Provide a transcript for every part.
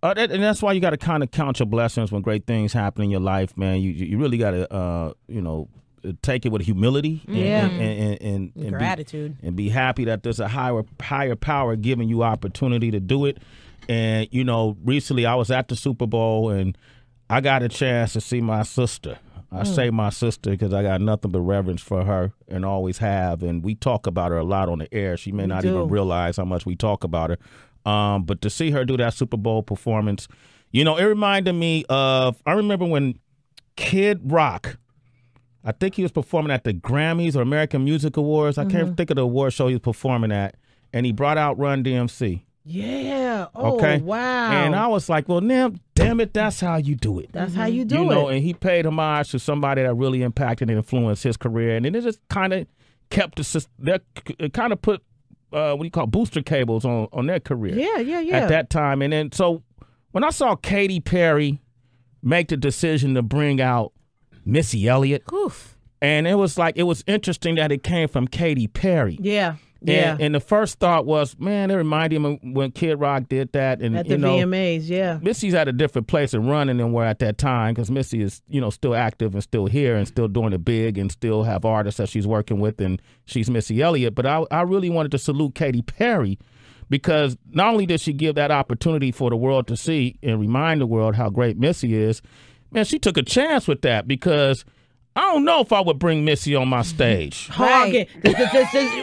And that's why you got to kind of count your blessings when great things happen in your life, man. You really got to, take it with humility and gratitude and be happy that there's a higher power giving you opportunity to do it. And, recently I was at the Super Bowl and I got a chance to see my sister. I say my sister because I got nothing but reverence for her and always have. And we talk about her a lot on the air. She may not even realize how much we talk about her. But to see her do that Super Bowl performance, it reminded me of, I remember when Kid Rock, I think he was performing at the Grammys or American Music Awards. I can't think of the award show he was performing at. And he brought out Run DMC. Yeah. Oh, okay. Wow. And I was like, well, damn it, that's how you do it. That's how you do it. And he paid homage to somebody that really impacted and influenced his career. And it just kind of kept it kind of put booster cables on their career. Yeah. At that time. And then so when I saw Katy Perry make the decision to bring out Missy Elliott, and it was interesting that it came from Katy Perry. Yeah. And the first thought was, man, it reminded him of when Kid Rock did that. And, at the VMAs, yeah. Missy's at a different place in running than we're at that time because Missy is, still active and still here and still doing it big and still have artists that she's working with, and she's Missy Elliott. But I really wanted to salute Katy Perry because not only did she give that opportunity for the world to see and remind the world how great Missy is, man, she took a chance with that because I don't know if I would bring Missy on my stage. Right.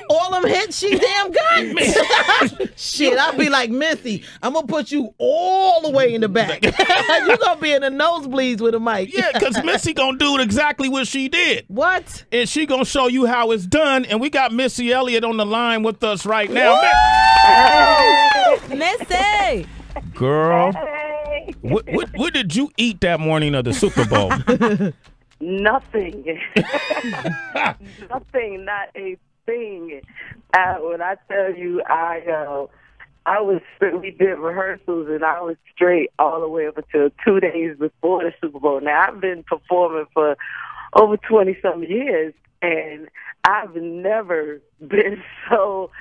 All them hits she damn got. Shit, I'll be like, Missy, I'm going to put you all the way in the back. You're going to be in the nosebleeds with a mic. Yeah, because Missy going to do exactly what she did. What? And she going to show you how it's done. And we got Missy Elliott on the line with us right now. Missy! Girl, what did you eat that morning of the Super Bowl? Nothing. Nothing, not a thing. When I tell you, we did rehearsals and I was straight all the way up until 2 days before the Super Bowl. Now, I've been performing for over 20-some years, and I've never been so,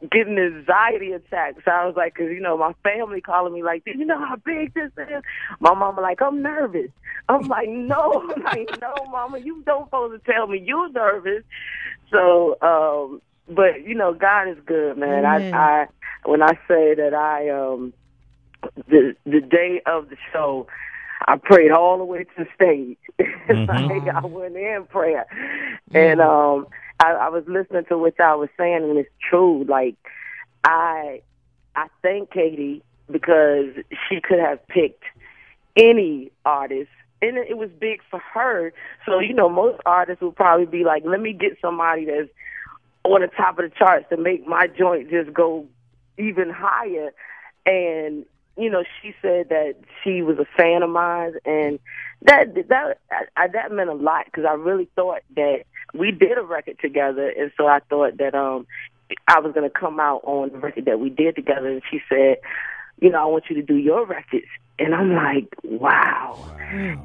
getting anxiety attacks. So I was like, because, my family calling me like, do you know how big this is? My mama like, I'm nervous. I'm like, no. I'm like, no, mama, you don't supposed to tell me you're nervous. So, but, God is good, man. I when I say that the day of the show, I prayed all the way to the stage. I went in prayer. And I was listening to what y'all was saying, and it's true. I thank Katy because she could have picked any artist, and it was big for her. So, most artists would probably be like, let me get somebody that's on the top of the charts to make my joint just go even higher. And she said that she was a fan of mine, and that meant a lot because I really thought that we did a record together, and so I thought that I was going to come out on the record that we did together. And she said, I want you to do your records, and I'm like, wow.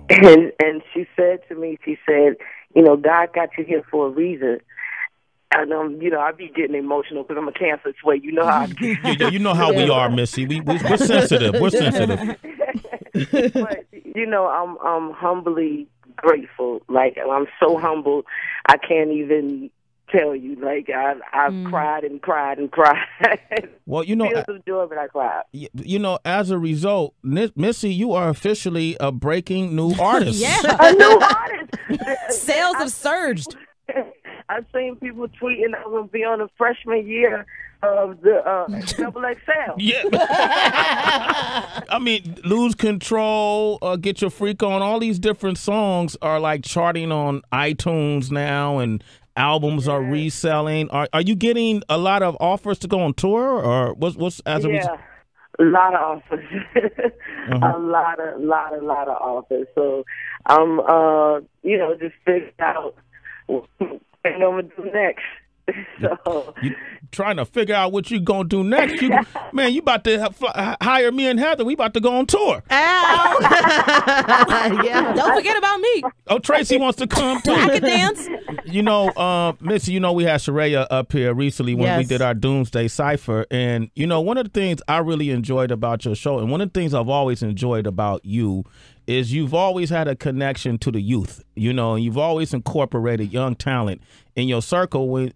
And she said to me, God got you here for a reason. And I be getting emotional because I'm a cancer twin. You know how I get. You know how we are, Missy. We're sensitive. We're sensitive. But I'm humbly grateful. I'm so humble, I can't even tell you. I've cried and cried and cried. Well, tears of joy, but I cried. As a result, Missy, you are officially a breaking new artist. Yeah, a new artist. Sales have surged. I've seen people tweeting I'm going to be on the freshman year of the Double XL. Yeah. I mean, Lose Control, Get Your Freak On, all these different songs are charting on iTunes now, and albums are reselling. Are you getting a lot of offers to go on tour, or what's as a result? A lot of offers. A lot of offers. So I'm just figuring out what I'm gonna do next. So You trying to figure out what you gonna do next? You about to hire me and Heather. We about to go on tour. Ow! Yeah. Don't forget about me. Oh, Tracy wants to come too. I can dance. Missy, we had Sharaya up here recently when we Yes. did our Doomsday Cypher. And, one of the things I really enjoyed about your show, and one of the things I've always enjoyed about you, is you've always had a connection to the youth, and you've always incorporated young talent in your circle. When,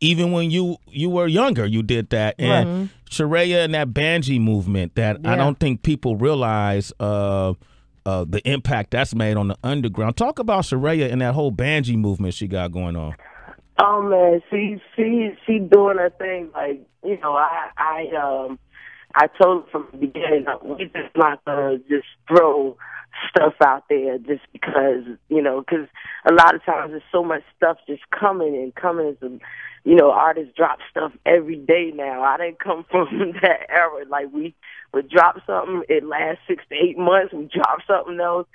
even when you were younger, you did that. And Sharaya and that Banji movement that I don't think people realize the impact that's made on the underground. Talk about Sharaya and that whole Banji movement she got going on. oh man, she doing her thing. Like, I told her from the beginning, we just not gonna just throw stuff out there just because, because a lot of times there's so much stuff just coming. Artists drop stuff every day now. I didn't come from that era. Like, we would drop something, it lasts 6 to 8 months, we drop something else.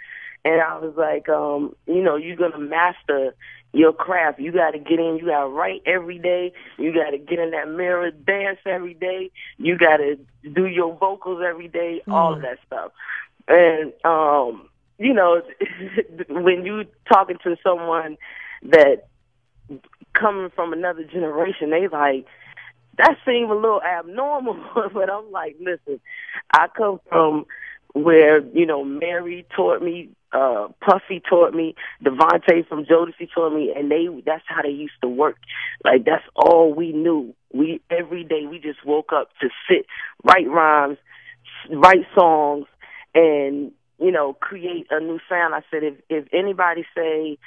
And I was like, you're gonna master your craft. You got to get in. You got to write every day. You got to get in that mirror, dance every day. You got to do your vocals every day, all of that stuff. And, when you talking to someone that coming from another generation, they like, that seemed a little abnormal. But I'm like, listen, I come from where, Mary taught me, Puffy taught me, Devontae from Jodeci taught me, and that's how they used to work. Like, that's all we knew. Every day we just woke up to sit, write rhymes, write songs, and, create a new sound. I said, if anybody say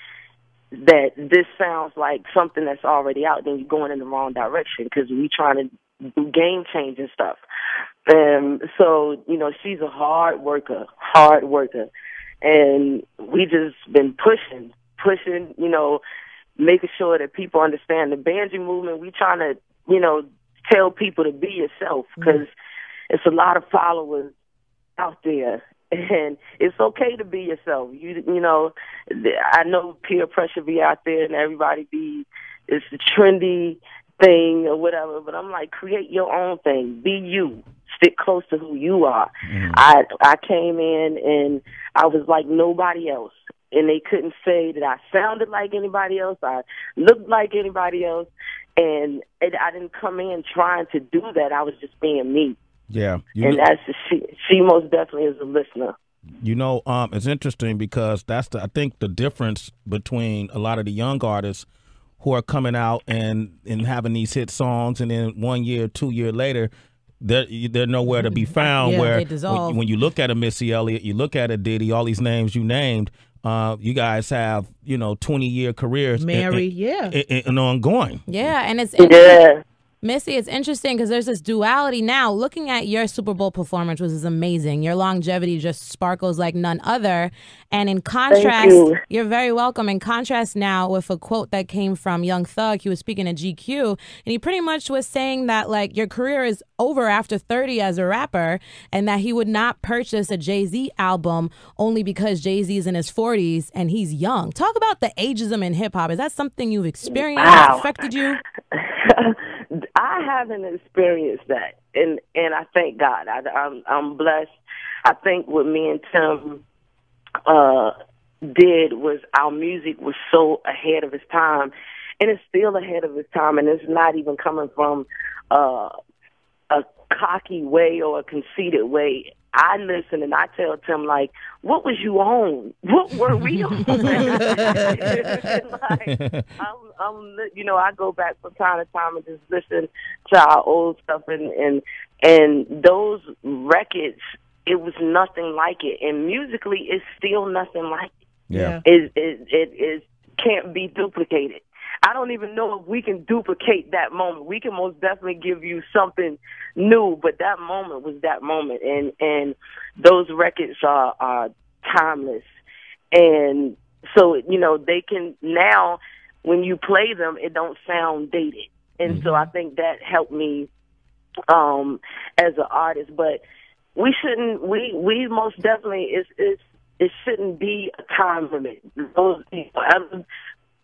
that this sounds like something that's already out, then you're going in the wrong direction, because we trying to do game-changing stuff. And so, she's a hard worker. And we just been pushing, making sure that people understand the Banji movement. We trying to, tell people to be yourself, because it's a lot of followers out there. And it's okay to be yourself. I know peer pressure be out there and everybody it's a trendy thing or whatever, but I'm like, create your own thing. Be you. Stick close to who you are. I came in and I was like nobody else. And they couldn't say that I sounded like anybody else. I looked like anybody else. And I didn't come in trying to do that. I was just being me. Yeah. And she most definitely is a listener. It's interesting because that's I think the difference between a lot of the young artists who are coming out and having these hit songs, and then 1 year, 2 years later, they're nowhere to be found. Yeah, where they dissolve. when you look at a Missy Elliott, you look at a Diddy, all these names you named, you guys have 20-year careers. Mary, and ongoing. Yeah, and it's Missy, it's interesting because there's this duality now. Looking at your Super Bowl performance, which is amazing. Your longevity just sparkles like none other. And in contrast, you're very welcome. In contrast now with a quote that came from Young Thug, he was speaking at GQ, and he pretty much was saying that like your career is over after 30 as a rapper, and that he would not purchase a Jay-Z album only because Jay-Z is in his 40s and he's young. Talk about the ageism in hip hop. Is that something you've experienced? Wow. Affected you? I haven't experienced that, and I thank God. I'm blessed. I think what me and Tim did was our music was so ahead of its time, and it's still ahead of its time, and it's not even coming from a cocky way or a conceited way. I listen and I tell Tim, like, what was you on? What were we on? I go back from time to time and just listen to our old stuff, and those records, it was nothing like it, and musically, it's still nothing like it. Yeah, it can't be duplicated. I don't even know if we can duplicate that moment. We can most definitely give you something new, but that moment was that moment, and those records are timeless. And so, they can now, when you play them, it don't sound dated. And so I think that helped me as an artist. But we shouldn't, we most definitely, it shouldn't be a time limit. Those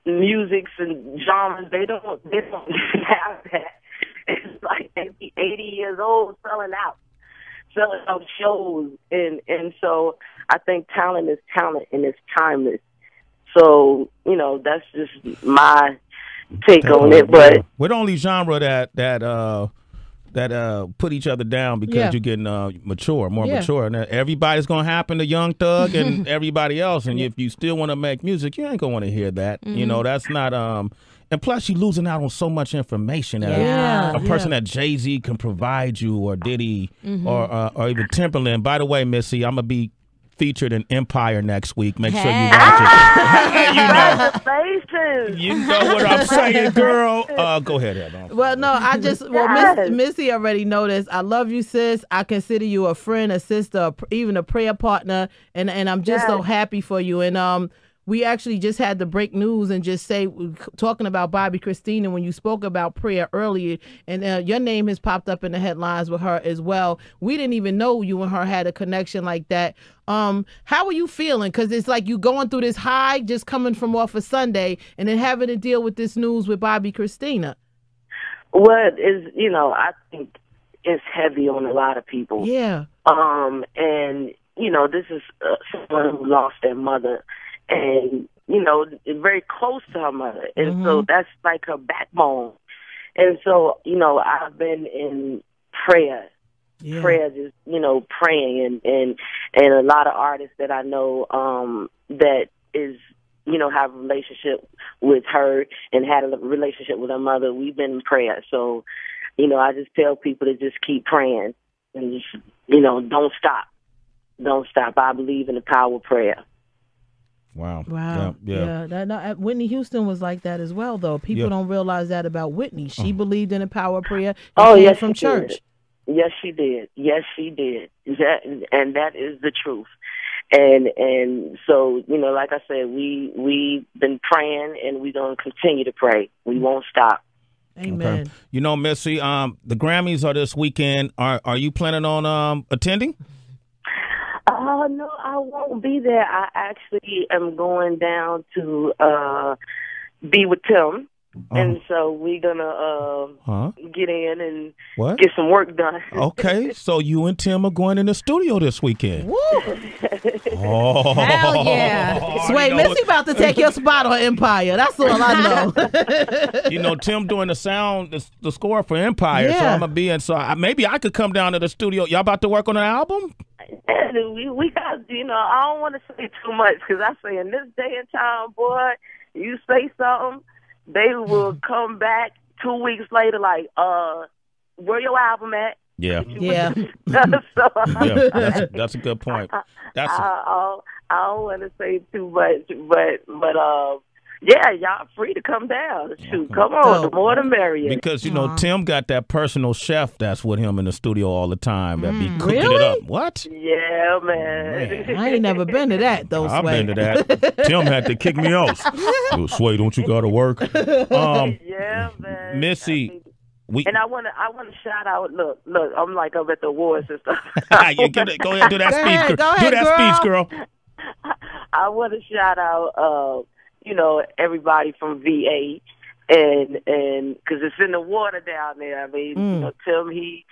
musics and genres. They don't have that. It's like they be 80 years old selling out shows, and so I think talent is talent and it's timeless. So that's just my take on it. But we're the only genre that put each other down because you're getting more mature, and everybody's gonna happen to Young Thug and everybody else. And if you still want to make music, you ain't gonna want to hear that. That's not. And plus, you're losing out on so much information that a person that Jay-Z can provide you, or Diddy, or even Timberland. By the way, Missy, I'm gonna be featured in Empire next week. Make sure you watch it. You know what I'm saying, girl. Go ahead, Heather. Well, no, Missy already noticed. I love you, sis. I consider you a friend, a sister, even a prayer partner, and I'm just so happy for you. And we actually just had to break news and just say, talking about Bobby Christina, when you spoke about prayer earlier, and your name has popped up in the headlines with her as well. We didn't even know you and her had a connection like that. How are you feeling? Because it's like you going through this high, just coming from off a Sunday, and then having to deal with this news with Bobby Christina. What is, I think it's heavy on a lot of people. Yeah. And, this is someone who lost their mother. And, very close to her mother. And so that's like her backbone. And so, I've been in prayer. Yeah. Prayer, just, praying. And a lot of artists that I know that is, have a relationship with her and had a relationship with her mother. We've been in prayer. So, I just tell people to just keep praying and just, don't stop. Don't stop. I believe in the power of prayer. Wow. Yeah. Whitney Houston was like that as well, though. People don't realize that about Whitney. She believed in the power of prayer. From church. Yes, she did. Yes, she did. And that is the truth. And so, like I said, we've been praying, and we're going to continue to pray. We won't stop. Amen. Okay. Missy, the Grammys are this weekend. Are you planning on attending? No, I won't be there. I actually am going down to be with Tim. And so we're going to get in and get some work done. Okay, so you and Tim are going in the studio this weekend. Woo! Oh. Hell yeah. Sway, Missy about to take your spot on Empire. That's all I know. Tim doing the sound, the score for Empire, so I'm going to be in. So maybe I could come down to the studio. Y'all about to work on an album? We got, I don't want to say too much, because I say in this day and time, boy, you say something, they will come back 2 weeks later like, where your album at? Yeah. That's a good point. I don't want to say too much, but y'all free to come down. Shoot, come on, the more the merrier. Because Tim got that personal chef that's with him in the studio all the time that be cooking it up. What? Yeah, man. I ain't never been to that though. I've been to that. Tim had to kick me off. Sway, don't you got to work? Yeah, man. Missy. And I want to shout out. Look, I'm like up at the awards and stuff. Go ahead, do that speech. Do that speech, girl. I want to shout out. Everybody from VA, and because it's in the water down there. I mean, Tim, he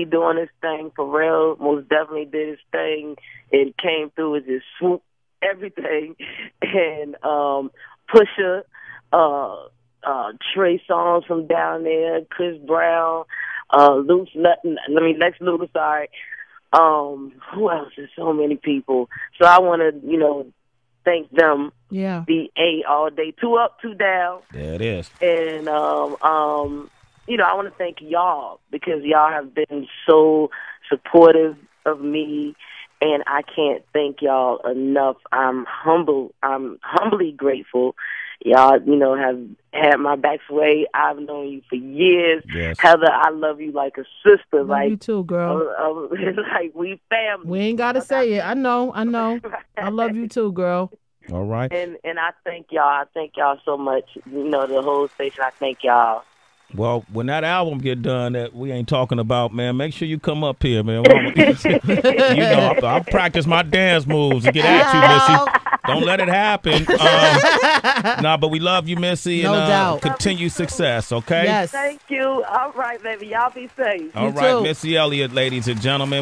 doing his thing for real. Most definitely did his thing. It came through with just swoop everything, and Pusha, Trey Songz from down there, Chris Brown, Lex Luger. Sorry. Who else? There's so many people. So I want to, thank them. Yeah. VA all day. 2 up, 2 down. There it is. And I want to thank y'all, because y'all have been so supportive of me, and I can't thank y'all enough. I'm humbly grateful. Y'all, have had my back way. I've known you for years. Yes. Heather, I love you like a sister. Love you too, girl. Like we family. We ain't got to say it. I know. I love you too, girl. All right. And I thank y'all. I thank y'all so much. The whole station. I thank y'all. Well, when that album get done that we ain't talking about, man, make sure you come up here, man. I'll practice my dance moves to get at you, Missy. Don't let it happen. Nah, but we love you, Missy, no and doubt. continue success, okay? Yes. Thank you. All right, baby. Y'all be safe. All right, Missy Elliott, ladies and gentlemen.